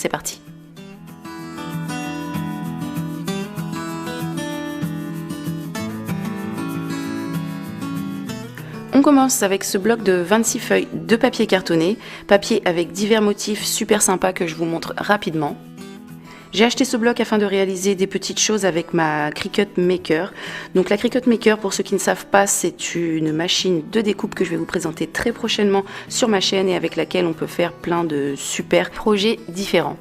C'est parti. On commence avec ce bloc de 26 feuilles de papier cartonné, papier avec divers motifs super sympas que je vous montre rapidement. J'ai acheté ce bloc afin de réaliser des petites choses avec ma Cricut Maker. Donc la Cricut Maker, pour ceux qui ne savent pas, c'est une machine de découpe que je vais vous présenter très prochainement sur ma chaîne et avec laquelle on peut faire plein de super projets différents.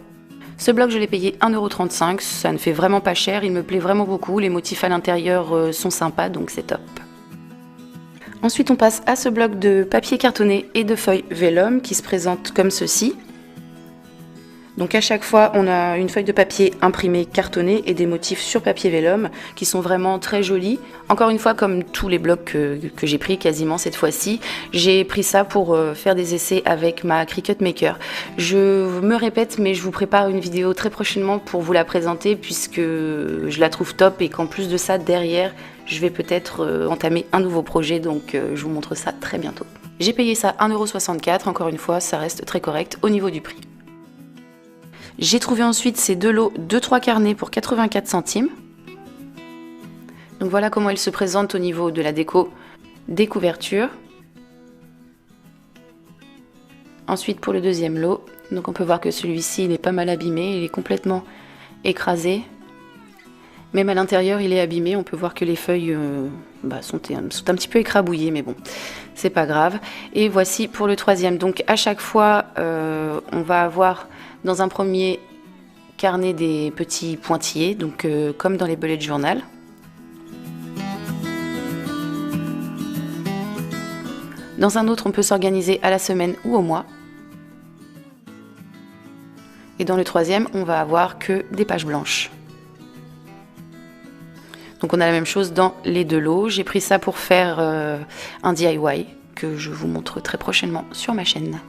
Ce bloc, je l'ai payé 1,35 €, ça ne fait vraiment pas cher, il me plaît vraiment beaucoup, les motifs à l'intérieur sont sympas, donc c'est top. Ensuite, on passe à ce bloc de papier cartonné et de feuilles vellum qui se présente comme ceci. Donc à chaque fois, on a une feuille de papier imprimée cartonnée et des motifs sur papier vellum qui sont vraiment très jolis. Encore une fois, comme tous les blocs que j'ai pris quasiment cette fois-ci, j'ai pris ça pour faire des essais avec ma Cricut Maker. Je me répète, mais je vous prépare une vidéo très prochainement pour vous la présenter puisque je la trouve top et qu'en plus de ça, derrière, je vais peut-être entamer un nouveau projet, donc je vous montre ça très bientôt. J'ai payé ça 1,64 €, encore une fois, ça reste très correct au niveau du prix. J'ai trouvé ensuite ces deux lots de 3 carnets pour 84 centimes. Donc voilà comment ils se présentent au niveau de la déco des couvertures. Ensuite pour le deuxième lot, donc on peut voir que celui-ci il est pas mal abîmé, il est complètement écrasé. Même à l'intérieur il est abîmé, on peut voir que les feuilles sont un petit peu écrabouillées, mais bon, c'est pas grave. Et voici pour le troisième, donc à chaque fois on va avoir dans un premier carnet des petits pointillés, donc comme dans les bullet journal. Dans un autre, on peut s'organiser à la semaine ou au mois. Et dans le troisième, on va avoir que des pages blanches. Donc on a la même chose dans les deux lots. J'ai pris ça pour faire un DIY que je vous montre très prochainement sur ma chaîne.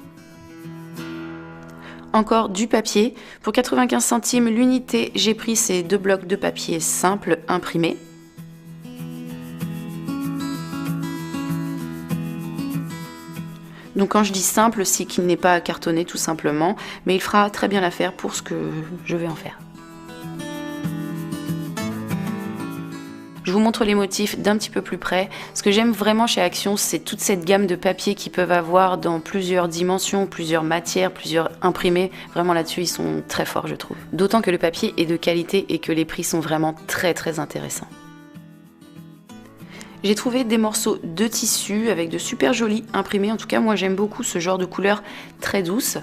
Encore du papier. Pour 95 centimes l'unité, j'ai pris ces deux blocs de papier simple imprimés. Donc quand je dis simple, c'est qu'il n'est pas cartonné tout simplement, mais il fera très bien l'affaire pour ce que je vais en faire. Je vous montre les motifs d'un petit peu plus près. Ce que j'aime vraiment chez Action, c'est toute cette gamme de papiers qu'ils peuvent avoir dans plusieurs dimensions, plusieurs matières, plusieurs imprimés. Vraiment là-dessus, ils sont très forts, je trouve. D'autant que le papier est de qualité et que les prix sont vraiment très très intéressants. J'ai trouvé des morceaux de tissu avec de super jolis imprimés. En tout cas, moi j'aime beaucoup ce genre de couleur très douce.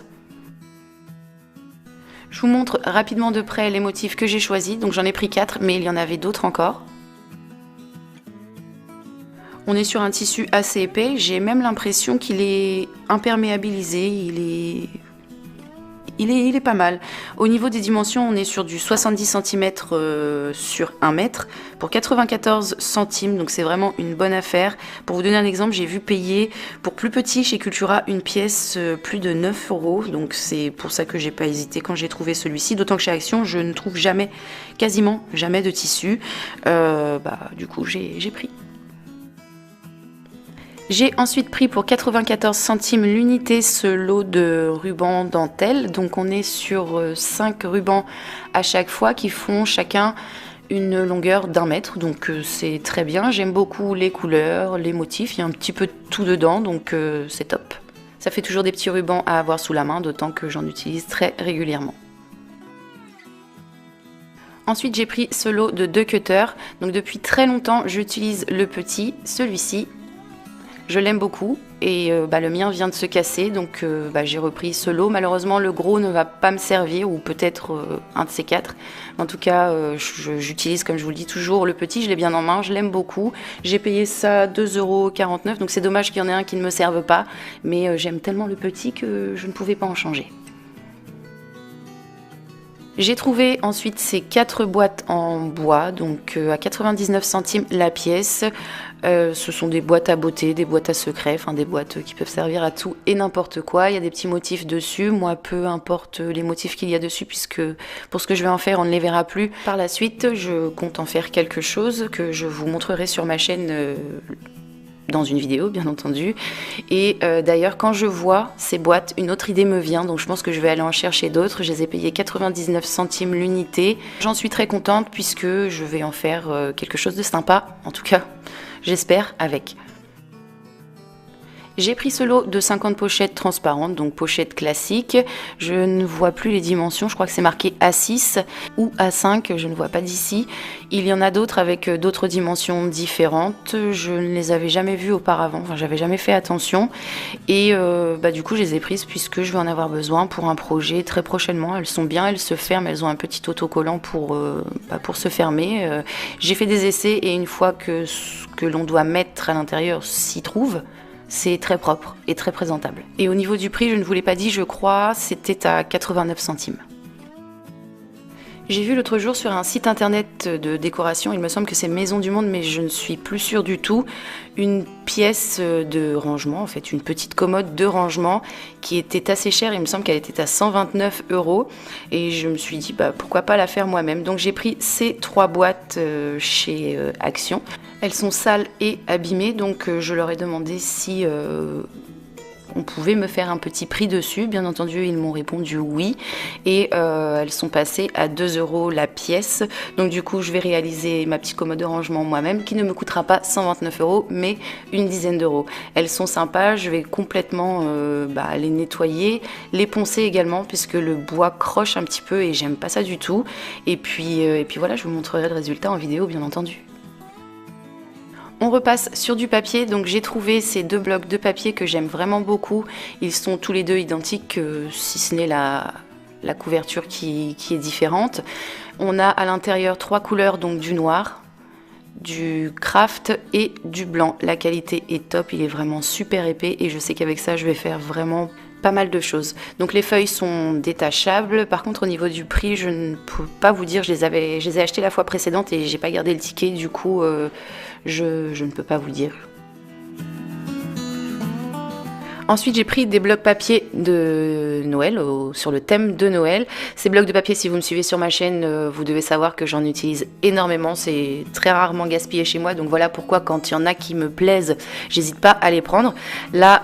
Je vous montre rapidement de près les motifs que j'ai choisis. Donc j'en ai pris 4, mais il y en avait d'autres encore. On est sur un tissu assez épais, j'ai même l'impression qu'il est imperméabilisé, il est pas mal. Au niveau des dimensions, on est sur du 70 cm sur 1 mètre pour 94 centimes, donc c'est vraiment une bonne affaire. Pour vous donner un exemple, j'ai vu payer pour plus petit chez Cultura une pièce plus de 9 €, donc c'est pour ça que j'ai pas hésité quand j'ai trouvé celui-ci, d'autant que chez Action, je ne trouve jamais, quasiment jamais de tissu. Du coup, j'ai pris. J'ai ensuite pris pour 94 centimes l'unité ce lot de rubans dentelle. Donc on est sur 5 rubans à chaque fois qui font chacun une longueur d'1 mètre. Donc c'est très bien. J'aime beaucoup les couleurs, les motifs. Il y a un petit peu de tout dedans, donc c'est top. Ça fait toujours des petits rubans à avoir sous la main, d'autant que j'en utilise très régulièrement. Ensuite, j'ai pris ce lot de 2 cutters. Donc depuis très longtemps, j'utilise le petit, celui-ci. Je l'aime beaucoup et le mien vient de se casser, donc j'ai repris ce lot. Malheureusement, le gros ne va pas me servir, ou peut-être un de ces 4. En tout cas, j'utilise, comme je vous le dis toujours, le petit, je l'ai bien en main, je l'aime beaucoup. J'ai payé ça 2,49 €, donc c'est dommage qu'il y en ait un qui ne me serve pas, mais j'aime tellement le petit que je ne pouvais pas en changer. J'ai trouvé ensuite ces 4 boîtes en bois, donc à 99 centimes la pièce. Ce sont des boîtes à beauté, des boîtes à secret, enfin des boîtes qui peuvent servir à tout et n'importe quoi. Il y a des petits motifs dessus, moi peu importe les motifs qu'il y a dessus, puisque pour ce que je vais en faire, on ne les verra plus. Par la suite, je compte en faire quelque chose que je vous montrerai sur ma chaîne dans une vidéo bien entendu. Et d'ailleurs quand je vois ces boîtes, une autre idée me vient, donc je pense que je vais aller en chercher d'autres. Je les ai payées 99 centimes l'unité. J'en suis très contente puisque je vais en faire quelque chose de sympa, en tout cas j'espère, avec. J'ai pris ce lot de 50 pochettes transparentes, donc pochettes classiques. Je ne vois plus les dimensions, je crois que c'est marqué A6 ou A5, je ne vois pas d'ici. Il y en a d'autres avec d'autres dimensions différentes. Je ne les avais jamais vues auparavant, enfin j'avais jamais fait attention. Et du coup je les ai prises puisque je vais en avoir besoin pour un projet très prochainement. Elles sont bien, elles se ferment, elles ont un petit autocollant pour se fermer. J'ai fait des essais et une fois que ce que l'on doit mettre à l'intérieur s'y trouve, c'est très propre et très présentable. Et au niveau du prix, je ne vous l'ai pas dit, je crois, c'était à 89 centimes. J'ai vu l'autre jour sur un site internet de décoration, il me semble que c'est Maison du Monde, mais je ne suis plus sûre du tout, une pièce de rangement, en fait une petite commode de rangement qui était assez chère, il me semble qu'elle était à 129 €, et je me suis dit pourquoi pas la faire moi-même. Donc j'ai pris ces 3 boîtes chez Action. Elles sont sales et abîmées, donc je leur ai demandé si on pouvait me faire un petit prix dessus. Bien entendu, ils m'ont répondu oui. Et elles sont passées à 2 € la pièce. Donc du coup, je vais réaliser ma petite commode de rangement moi-même, qui ne me coûtera pas 129 €, mais une dizaine d'euros. Elles sont sympas, je vais complètement les nettoyer, les poncer également, puisque le bois croche un petit peu et j'aime pas ça du tout. Et puis voilà, je vous montrerai le résultat en vidéo, bien entendu. On repasse sur du papier, donc j'ai trouvé ces 2 blocs de papier que j'aime vraiment beaucoup. Ils sont tous les deux identiques, si ce n'est la couverture qui est différente. On a à l'intérieur 3 couleurs, donc du noir, du craft et du blanc. La qualité est top, il est vraiment super épais et je sais qu'avec ça je vais faire vraiment pas mal de choses. Donc les feuilles sont détachables. Par contre au niveau du prix, je ne peux pas vous dire, je les ai achetées la fois précédente et j'ai pas gardé le ticket, du coup je ne peux pas vous dire. Ensuite, j'ai pris des blocs papier de Noël, sur le thème de Noël. Ces blocs de papier, si vous me suivez sur ma chaîne, vous devez savoir que j'en utilise énormément. C'est très rarement gaspillé chez moi. Donc voilà pourquoi, quand il y en a qui me plaisent, j'hésite pas à les prendre. Là,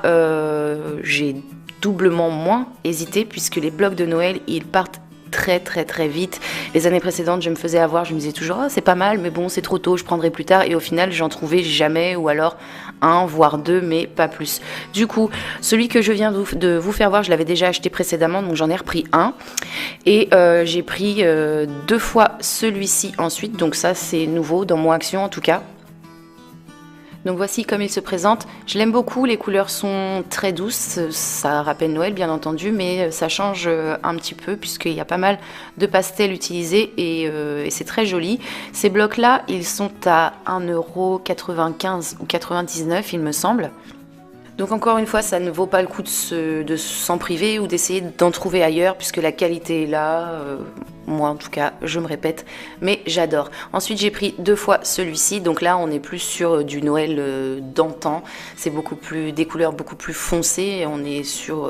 j'ai doublement moins hésité puisque les blocs de Noël, ils partent très vite. Les années précédentes, je me faisais avoir, je me disais toujours c'est pas mal, mais bon, c'est trop tôt, je prendrai plus tard, et au final j'en trouvais jamais, ou alors 1 voire 2, mais pas plus. Du coup, celui que je viens de vous faire voir, je l'avais déjà acheté précédemment, donc j'en ai repris un, et j'ai pris 2 fois celui-ci ensuite, donc ça c'est nouveau dans mon Action en tout cas. Donc voici comme il se présente. Je l'aime beaucoup, les couleurs sont très douces, ça rappelle Noël bien entendu, mais ça change un petit peu puisqu'il y a pas mal de pastels utilisés et c'est très joli. Ces blocs-là, ils sont à 1,95 € ou 99 € il me semble. Donc encore une fois, ça ne vaut pas le coup de s'en priver ou d'essayer d'en trouver ailleurs puisque la qualité est là. Moi en tout cas, je me répète, mais j'adore. Ensuite, j'ai pris 2 fois celui-ci. Donc là, on est plus sur du Noël d'antan. C'est des couleurs beaucoup plus foncées. Et on est sur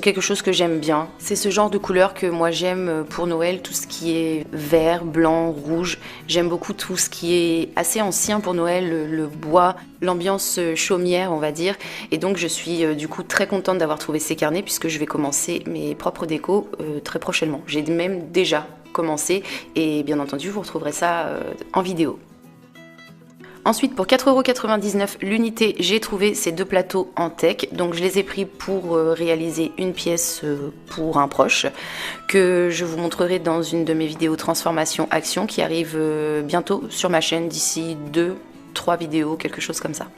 quelque chose que j'aime bien. C'est ce genre de couleur que moi j'aime pour Noël, tout ce qui est vert, blanc, rouge. J'aime beaucoup tout ce qui est assez ancien pour Noël, le bois, l'ambiance chaumière on va dire. Et donc je suis du coup très contente d'avoir trouvé ces carnets puisque je vais commencer mes propres décos très prochainement. J'ai même déjà commencé et bien entendu vous retrouverez ça en vidéo. Ensuite, pour 4,99 € l'unité, j'ai trouvé ces 2 plateaux en teck. Donc je les ai pris pour réaliser une pièce pour un proche que je vous montrerai dans une de mes vidéos transformation action qui arrive bientôt sur ma chaîne, d'ici 2-3 vidéos, quelque chose comme ça.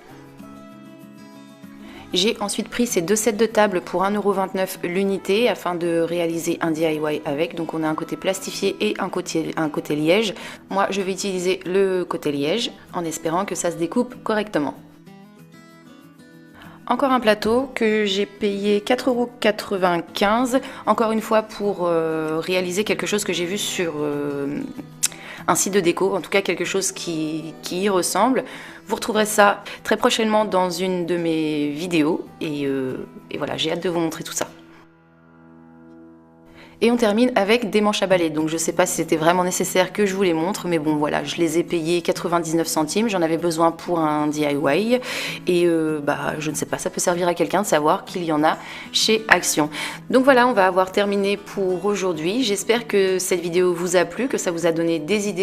J'ai ensuite pris ces 2 sets de table pour 1,29 € l'unité afin de réaliser un DIY avec. Donc on a un côté plastifié et un côté liège. Moi je vais utiliser le côté liège en espérant que ça se découpe correctement. Encore un plateau que j'ai payé 4,95 €, encore une fois pour réaliser quelque chose que j'ai vu sur un site de déco, en tout cas quelque chose qui y ressemble. Vous retrouverez ça très prochainement dans une de mes vidéos et voilà, j'ai hâte de vous montrer tout ça. Et on termine avec des manches à balai. Donc je sais pas si c'était vraiment nécessaire que je vous les montre, mais bon voilà, je les ai payés 99 centimes, j'en avais besoin pour un DIY et je ne sais pas, ça peut servir à quelqu'un de savoir qu'il y en a chez Action. Donc voilà, on va avoir terminé pour aujourd'hui. J'espère que cette vidéo vous a plu, que ça vous a donné des idées